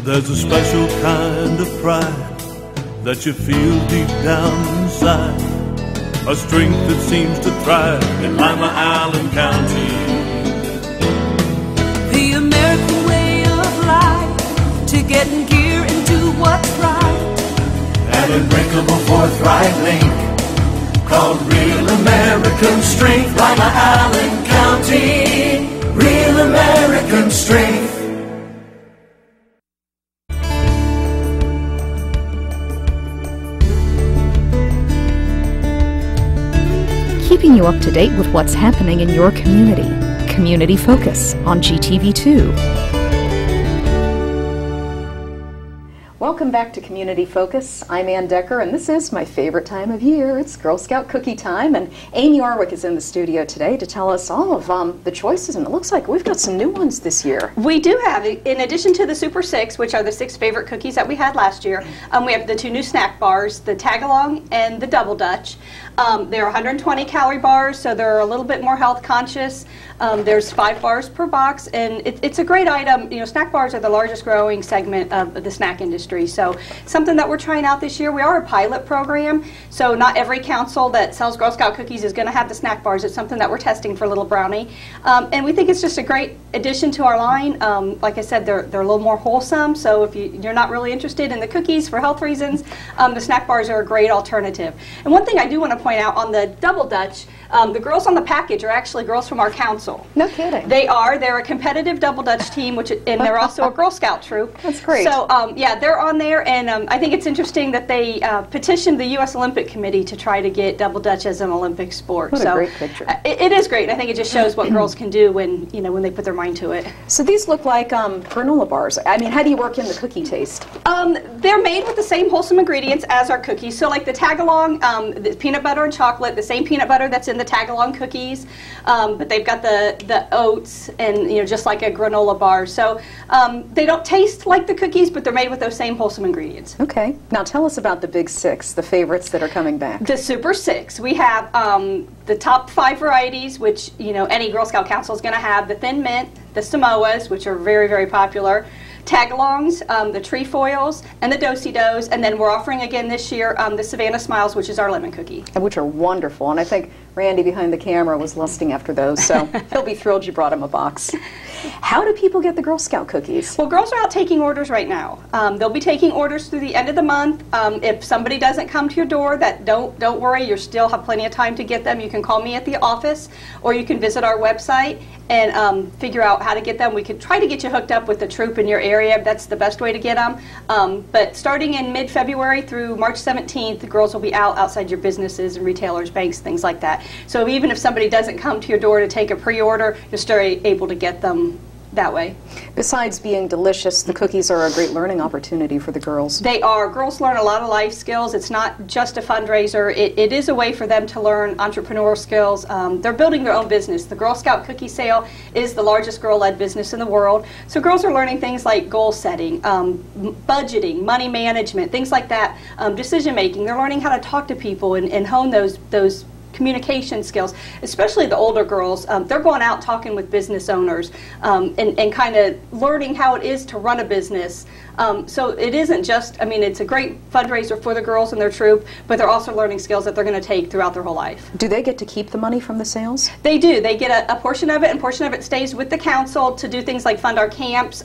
There's a special kind of pride that you feel deep down inside, a strength that seems to thrive in Lima, Allen County. The American way of life, to get in gear and do what's right. An unbreakable forthright link called real American strength. Lima, Allen County, real American strength. Keeping you up to date with what's happening in your community. Community Focus on GTV2. Welcome back to Community Focus. I'm Anne Decker, and this is my favorite time of year. It's Girl Scout cookie time, and Amy Arwick is in the studio today to tell us all of the choices, and it looks like we've got some new ones this year. We do have, in addition to the Super 6, which are the 6 favorite cookies that we had last year, we have the 2 new snack bars, the Tag-Along and the Double Dutch. They're 120 calorie bars, so they're a little bit more health conscious. There's 5 bars per box, and it's a great item. You know, snack bars are the largest growing segment of the snack industry, so something that we're trying out this year. We are a pilot program, so not every council that sells Girl Scout cookies is going to have the snack bars. It's something that we're testing for Little Brownie, and we think it's just a great addition to our line. Like I said, they're a little more wholesome, so if you're not really interested in the cookies for health reasons, the snack bars are a great alternative. And one thing I do want to point out on the Double Dutch, the girls on the package are actually girls from our council. No kidding. They are. They're a competitive Double Dutch team, and they're also a Girl Scout troop. That's great. So, yeah, they're on there, and I think it's interesting that they petitioned the U.S. Olympic Committee to try to get Double Dutch as an Olympic sport. What a great picture. It is great. I think it just shows what girls can do when they put their mind to it. So these look like granola bars. I mean, how do you work in the cookie taste? They're made with the same wholesome ingredients as our cookies. So like the Tag-Along, the peanut butter and chocolate, the same peanut butter that's in the Tag-Along cookies, but they've got the oats and just like a granola bar. So they don't taste like the cookies, but they're made with those same wholesome ingredients. Okay. Now tell us about the big 6, the favorites that are coming back. The Super 6. We have the top 5 varieties, which any Girl Scout council is going to have. The Thin Mint, the Samoas, which are very, very popular, Tag-Alongs, the Trefoils, and the Do-Si-Dos, and then we're offering again this year the Savannah Smiles, which is our lemon cookie. Which are wonderful, and I think Randy behind the camera was lusting after those, so he'll be thrilled you brought him a box. How do people get the Girl Scout cookies? Well, girls are out taking orders right now. They'll be taking orders through the end of the month. If somebody doesn't come to your door, don't worry, you still have plenty of time to get them. You can call me at the office, or you can visit our website and figure out how to get them. We could try to get you hooked up with the troop in your area. That's the best way to get them. But starting in mid-February through March 17th, the girls will be outside your businesses and retailers, banks, things like that. So even if somebody doesn't come to your door to take a pre-order, you're still able to get them that way. Besides being delicious, the cookies are a great learning opportunity for the girls. They are. Girls learn a lot of life skills. It's not just a fundraiser. It is a way for them to learn entrepreneurial skills. They're building their own business. The Girl Scout Cookie Sale is the largest girl-led business in the world. So girls are learning things like goal setting, budgeting, money management, things like that, decision making. They're learning how to talk to people and hone those communication skills, especially the older girls. They're going out talking with business owners and kind of learning how it is to run a business. So it isn't just, it's a great fundraiser for the girls and their troop, but they're also learning skills that they're going to take throughout their whole life. Do they get to keep the money from the sales? They do. They get a portion of it, and a portion of it stays with the council to do things like fund our camps,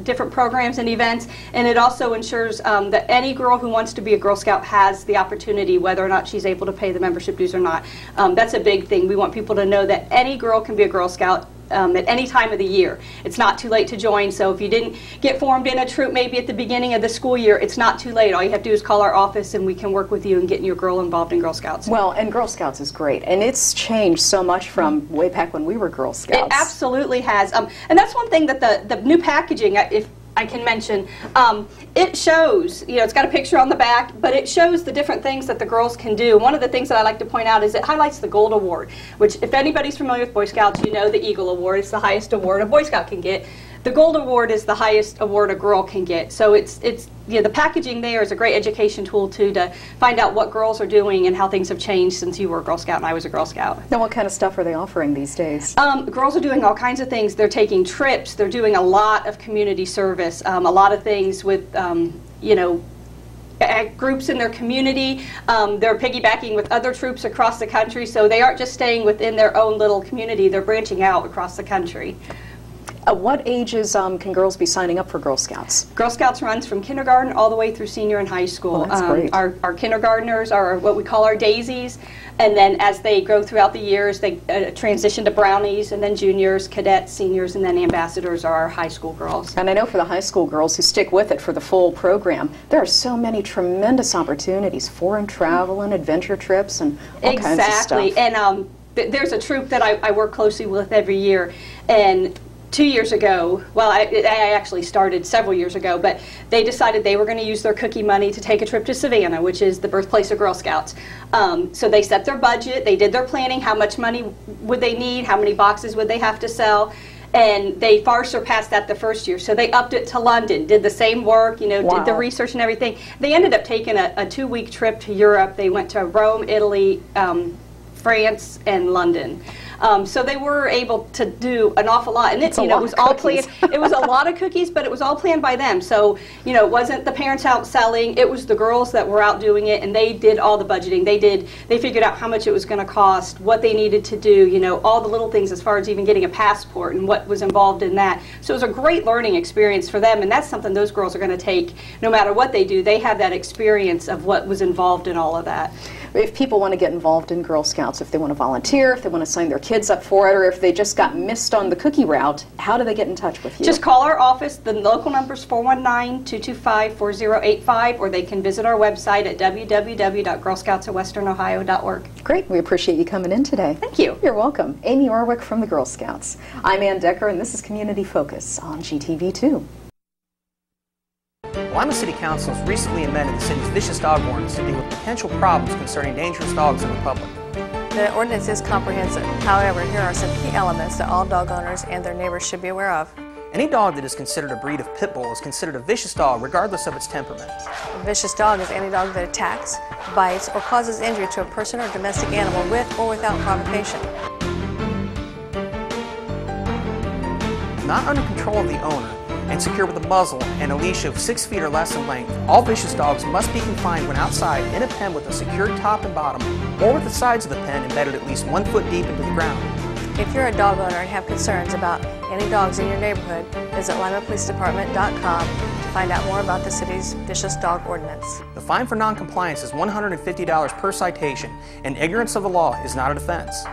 different programs and events, and it also ensures that any girl who wants to be a Girl Scout has the opportunity, whether or not she's able to pay the membership dues or not. That's a big thing. We want people to know that any girl can be a Girl Scout at any time of the year. It's not too late to join, so if you didn't get formed in a troop maybe at the beginning of the school year, it's not too late. All you have to do is call our office and we can work with you and get your girl involved in Girl Scouts. Well, and Girl Scouts is great, and it's changed so much from way back when we were Girl Scouts. It absolutely has, and that's one thing that the new packaging, if I can mention, it shows, it's got a picture on the back, but it shows the different things that the girls can do. One of the things that I like to point out is it highlights the Gold Award, which if anybody's familiar with Boy Scouts, you know the Eagle Award. It's the highest award a Boy Scout can get. The Gold Award is the highest award a girl can get. So it's the packaging there is a great education tool too, to find out what girls are doing and how things have changed since you were a Girl Scout and I was a Girl Scout. Now, what kind of stuff are they offering these days? Girls are doing all kinds of things. They're taking trips. They're doing a lot of community service. A lot of things with groups in their community. They're piggybacking with other troops across the country, so they aren't just staying within their own little community. They're branching out across the country. At what ages can girls be signing up for Girl Scouts? Girl Scouts runs from kindergarten all the way through senior and high school. Oh, that's great. Our kindergartners are what we call our daisies, and then as they grow throughout the years, they transition to brownies, and then juniors, cadets, seniors, and then ambassadors are our high school girls. And I know for the high school girls who stick with it for the full program, there are so many tremendous opportunities, foreign travel and adventure trips and all kinds of stuff. Exactly, and there's a troop that I work closely with every year, and 2 years ago, well, I actually started several years ago, but they decided they were going to use their cookie money to take a trip to Savannah, which is the birthplace of Girl Scouts. So they set their budget, they did their planning, how much money would they need, how many boxes would they have to sell, and they far surpassed that the first year. So they upped it to London, did the same work, did the research and everything. They ended up taking a 2-week trip to Europe. They went to Rome, Italy, France, and London. So they were able to do an awful lot, and it was all planned. It was a lot of cookies, but it was all planned by them. So it wasn't the parents out selling; it was the girls that were out doing it, and they did all the budgeting. They figured out how much it was going to cost, what they needed to do, all the little things as far as even getting a passport and what was involved in that. So it was a great learning experience for them, and that's something those girls are going to take no matter what they do. They have that experience of what was involved in all of that. If people want to get involved in Girl Scouts, if they want to volunteer, if they want to sign their kids up for it, or if they just got missed on the cookie route, how do they get in touch with you? Just call our office. The local number is 419-225-4085, or they can visit our website at www.girlscoutsofwesternohio.org. Great. We appreciate you coming in today. Thank you. You're welcome. Amy Arwick from the Girl Scouts. I'm Anne Decker, and this is Community Focus on GTV2. Lima City Council has recently amended the city's vicious dog ordinance to deal with potential problems concerning dangerous dogs in the public. The ordinance is comprehensive. However, here are some key elements that all dog owners and their neighbors should be aware of. Any dog that is considered a breed of pit bull is considered a vicious dog regardless of its temperament. A vicious dog is any dog that attacks, bites, or causes injury to a person or domestic animal with or without provocation. Not under control of the owner, and secure with a muzzle and a leash of 6 feet or less in length, all vicious dogs must be confined when outside in a pen with a secured top and bottom, or with the sides of the pen embedded at least 1 foot deep into the ground. If you're a dog owner and have concerns about any dogs in your neighborhood, visit limapolicedepartment.com to find out more about the city's vicious dog ordinance. The fine for non-compliance is $150 per citation, and ignorance of the law is not a defense.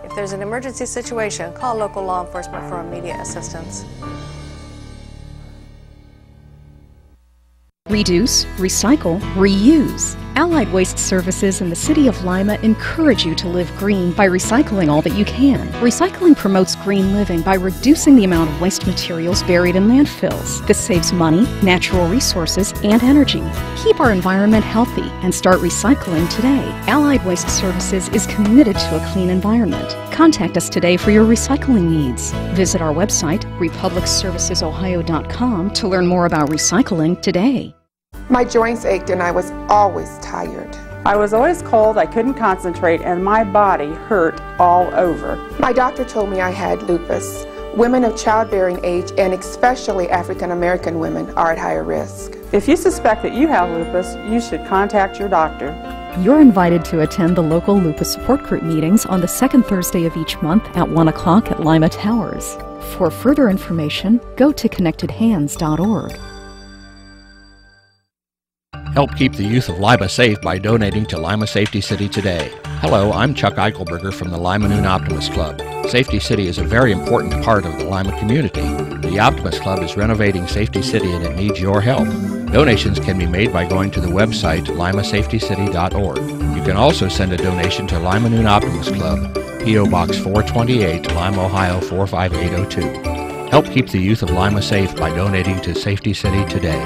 If there's an emergency situation, call local law enforcement for immediate assistance. Reduce, recycle, reuse. Allied Waste Services in the City of Lima encourage you to live green by recycling all that you can. Recycling promotes green living by reducing the amount of waste materials buried in landfills. This saves money, natural resources, and energy. Keep our environment healthy and start recycling today. Allied Waste Services is committed to a clean environment. Contact us today for your recycling needs. Visit our website, republicservicesohio.com, to learn more about recycling today. My joints ached and I was always tired. I was always cold, I couldn't concentrate, and my body hurt all over. My doctor told me I had lupus. Women of childbearing age, and especially African American women, are at higher risk. If you suspect that you have lupus, you should contact your doctor. You're invited to attend the local lupus support group meetings on the second Thursday of each month at 1 o'clock at Lima Towers. For further information, go to connectedhands.org. Help keep the youth of Lima safe by donating to Lima Safety City today. Hello, I'm Chuck Eichelberger from the Lima Noon Optimist Club. Safety City is a very important part of the Lima community. The Optimist Club is renovating Safety City and it needs your help. Donations can be made by going to the website limasafetycity.org. You can also send a donation to Lima Noon Optimist Club, P.O. Box 428, Lima, Ohio 45802. Help keep the youth of Lima safe by donating to Safety City today.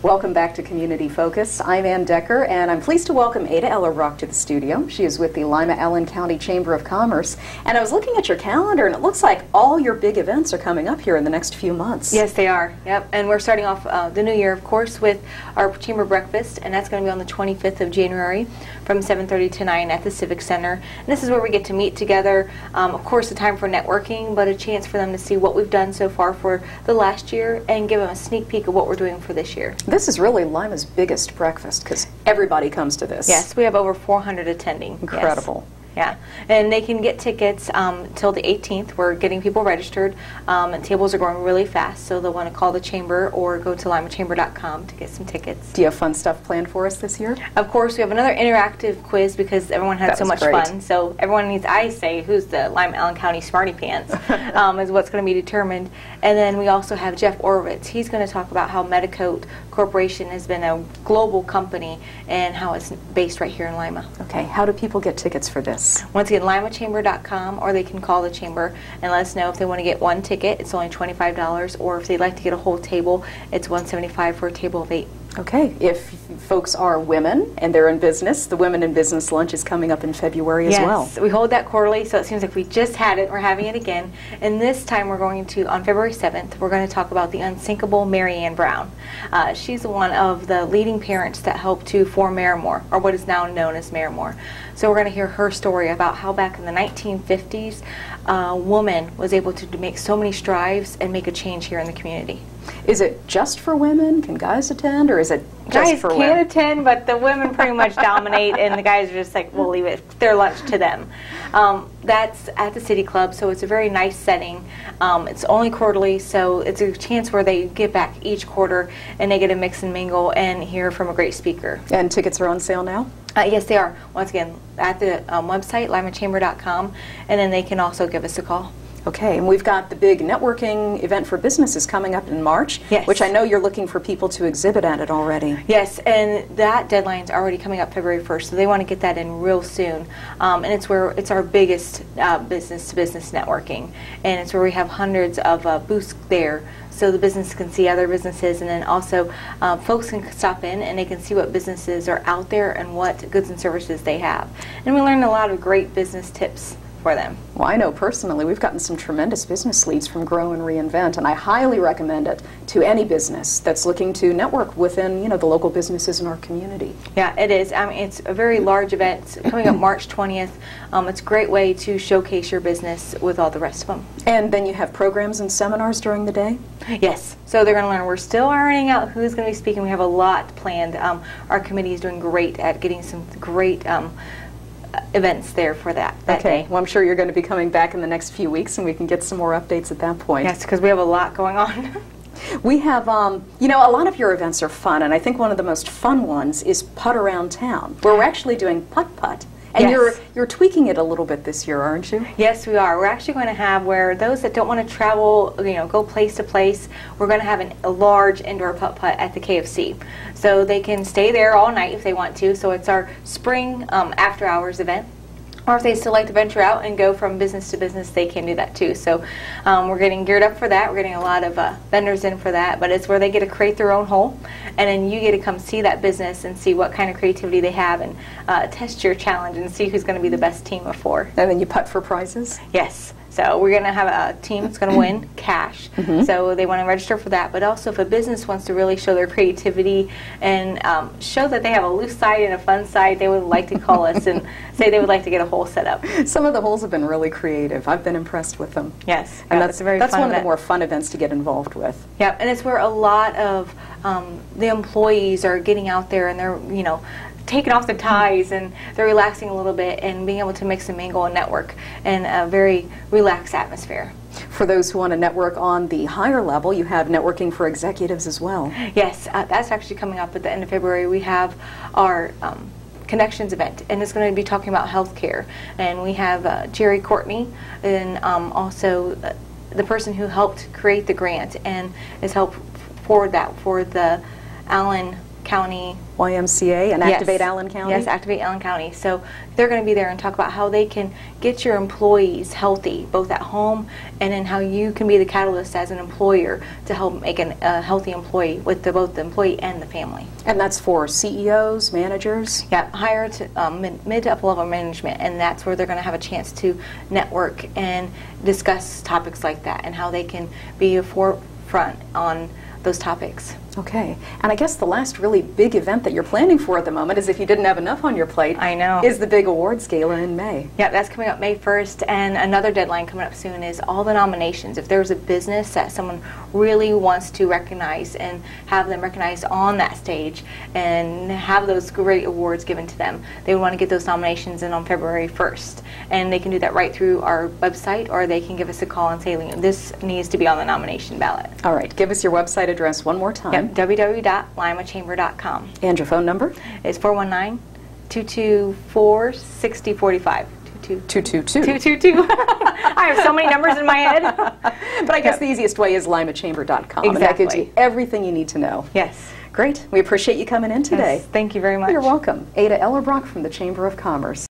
Welcome back to Community Focus. I'm Anne Decker, and I'm pleased to welcome Adah Ellerbrock to the studio. She is with the Lima-Allen County Chamber of Commerce, and I was looking at your calendar, and it looks like all your big events are coming up here in the next few months. Yes, they are. Yep, and we're starting off the new year, of course, with our Chamber Breakfast, and that's going to be on the 25th of January from 7:30 to 9 at the Civic Center. And this is where we get to meet together. Of course, a time for networking, but a chance for them to see what we've done so far for the last year and give them a sneak peek of what we're doing for this year. This is really Lima's biggest breakfast because everybody comes to this. Yes, we have over 400 attending. Incredible. Yes. Yeah, and they can get tickets till the 18th. We're getting people registered, and tables are going really fast, so they'll want to call the chamber or go to limachamber.com to get some tickets. Do you have fun stuff planned for us this year? Of course, we have another interactive quiz because everyone had so much great. fun. So everyone needs, I say, who's the Lima-Allen County Smarty Pants is what's going to be determined. And then we also have Jeff Orwitz. He's going to talk about how Medicote Corporation has been a global company and how it's based right here in Lima. Okay, how do people get tickets for this? Once again, limachamber.com, or they can call the chamber and let us know if they want to get one ticket. It's only $25, or if they'd like to get a whole table, it's $175 for a table of 8. Okay, if folks are women and they're in business, the Women in Business Lunch is coming up in February as well. Yes, we hold that quarterly, so it seems like we just had it. We're having it again. And this time we're going to, on February 7th, we're going to talk about the unsinkable Mary Ann Brown. She's one of the leading parents that helped to form Marymoor, or what is now known as Marymoor. So we're going to hear her story about how back in the 1950s, a woman was able to make so many strides and make a change here in the community. Is it just for women? Can guys attend, or is it just for women? Guys can attend, but the women pretty much dominate, and the guys are just like, we'll leave it, their lunch to them. That's at the City Club, so it's a very nice setting. It's only quarterly, so it's a chance where they give back each quarter, and they get to mix and mingle and hear from a great speaker. And tickets are on sale now? Yes, they are. Once again, at the website, limachamber.com, and then they can also give us a call. Okay, and we've got the big networking event for businesses coming up in March, yes, which I know you're looking for people to exhibit at it already. Yes, and that deadline's already coming up February 1st, so they want to get that in real soon. And it's our biggest business-to-business networking, and it's where we have hundreds of booths there, so the business can see other businesses, and then also folks can stop in and they can see what businesses are out there and what goods and services they have. And we learn a lot of great business tips for them. Well, I know personally we've gotten some tremendous business leads from Grow and Reinvent, and I highly recommend it to any business that's looking to network within, the local businesses in our community. Yeah, it is. I mean, it's a very large event. It's coming up March 20th. It's a great way to showcase your business with all the rest of them. And then you have programs and seminars during the day? Yes. So they're going to learn. We're still ironing out who's going to be speaking. We have a lot planned. Our committee is doing great at getting some great events there for that day. Well, I'm sure you're going to be coming back in the next few weeks, and we can get some more updates at that point. Yes, because we have a lot going on. We have, a lot of your events are fun, and I think one of the most fun ones is Putt Around Town, where we're actually doing putt-putt. And yes, you're tweaking it a little bit this year, aren't you? Yes, we are. We're actually going to have where those that don't want to travel, go place to place, we're going to have a large indoor putt-putt at the KFC. So they can stay there all night if they want to. So it's our spring after-hours event. Or if they still like to venture out and go from business to business, they can do that too. So we're getting geared up for that. We're getting a lot of vendors in for that. But it's where they get to create their own hole. And then you get to come see that business and see what kind of creativity they have and test your challenge and see who's going to be the best team of 4. And then you putt for prizes? Yes. So we're going to have a team that's going to win cash. So they want to register for that. But also if a business wants to really show their creativity and show that they have a loose side and a fun side, they would like to call us and say they would like to get a hole set up. Some of the holes have been really creative. I've been impressed with them. Yes. And that's one of the more fun events to get involved with. Yeah, and it's where a lot of the employees are getting out there and they're, taking off their ties and they're relaxing a little bit and being able to mix and mingle and network in a very relaxed atmosphere. For those who want to network on the higher level, you have networking for executives as well. Yes, that's actually coming up at the end of February. We have our Connections event, and it's going to be talking about healthcare. And we have Jerry Courtney and also the person who helped create the grant and has helped forward that for the Allen County YMCA and Activate Allen County? Yes, Activate Allen County. So they're going to be there and talk about how they can get your employees healthy, both at home, and then how you can be the catalyst as an employer to help make a healthy employee with both the employee and the family. And that's for CEOs, managers? Yeah, higher to mid to upper level management, and that's where they're going to have a chance to network and discuss topics like that and how they can be a forefront on those topics. Okay, and I guess the last really big event that you're planning for at the moment is, if you didn't have enough on your plate, I know, is the big awards gala in May. Yeah, that's coming up May 1st, and another deadline coming up soon is all the nominations. If there's a business that someone really wants to recognize and have them recognized on that stage and have those great awards given to them, they would want to get those nominations in on February 1st. And they can do that right through our website, or they can give us a call and say, this needs to be on the nomination ballot. All right, give us your website address one more time. Yep, www.limachamber.com. And your phone number? It's 419-224-6045. 222. I have so many numbers in my head. But I guess the easiest way is limachamber.com. Exactly. And that gives you everything you need to know. Yes. Great. We appreciate you coming in today. Yes, thank you very much. You're welcome. Adah Ellerbrock from the Chamber of Commerce.